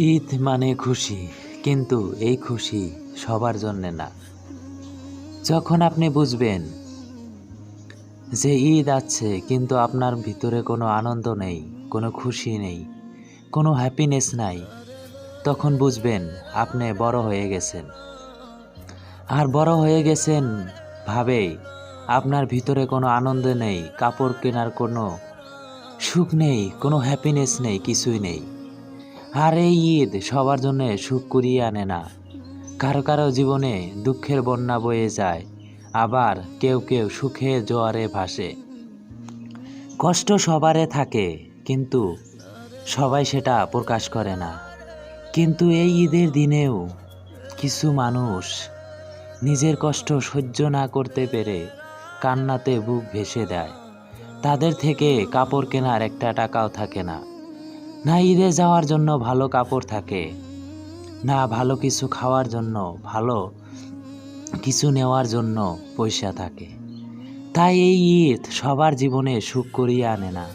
ঈদ মানে খুশি, কিন্তু এই খুশি সবার জন্যে না। যখন আপনি বুঝবেন যে ঈদ আছে কিন্তু আপনার ভিতরে কোনো আনন্দ নেই, কোনো খুশি নেই, কোনো হ্যাপিনেস নাই, তখন বুঝবেন আপনি বড় হয়ে গেছেন। আর বড় হয়ে গেছেন ভাবেই আপনার ভিতরে কোনো আনন্দ নেই, কাপড় কেনার কোনো সুখ নেই, কোনো হ্যাপিনেস নেই, কিছুই নেই। আর এই ঈদ সবার জন্য সুখ কুড়িয়ে আনে না। কারো কারো জীবনে দুঃখের বন্যা বয়ে যায়, আবার কেউ কেউ সুখে জোয়ারে ভাসে। কষ্ট সবারে থাকে, কিন্তু সবাই সেটা প্রকাশ করে না। কিন্তু এই ঈদের দিনেও কিছু মানুষ নিজের কষ্ট সহ্য না করতে পেরে কান্নাতে বুক ভেসে দেয়। তাদের থেকে কাপড় কেনার একটা টাকাও থাকে না, না ঈদে যাওয়ার জন্য ভালো কাপড় থাকে, না ভালো কিছু খাওয়ার জন্য, ভালো কিছু নেওয়ার জন্য পয়সা থাকে। তাই এই ঈদ সবার জীবনে সুখ করিয়ে আনে না।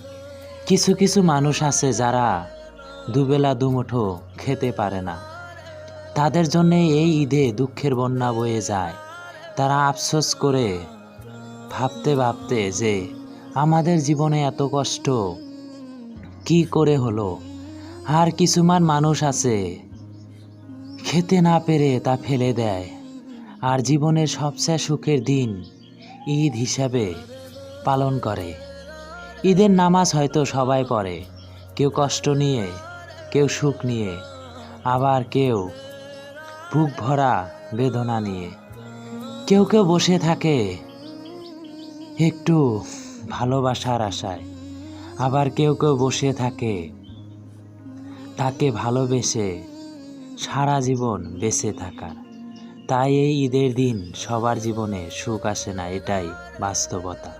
কিছু কিছু মানুষ আছে যারা দুবেলা দুমুঠো খেতে পারে না, তাদের জন্যে এই ঈদে দুঃখের বন্যা বয়ে যায়। তারা আফসোস করে ভাবতে ভাবতে যে আমাদের জীবনে এত কষ্ট কি করে হলো। আর কিছুমান মানুষ আছে খেতে না পেরে তা ফেলে দেয়, আর জীবনের সবচেয়ে সুখের দিন ঈদ হিসাবে পালন করে। ঈদের নামাজ হয়তো সবাই পড়ে, কেউ কষ্ট নিয়ে, কেউ সুখ নিয়ে, আবার কেউ বুক ভরা বেদনা নিয়ে। কেউ কেউ বসে থাকে একটু ভালোবাসার আশায়, আবার কেউ কেউ বসে থাকে তাকে ভালোবেসে সারা জীবন বেঁচে থাকার। তাই এই ঈদের দিন সবার জীবনে সুখ আসে না, এটাই বাস্তবতা।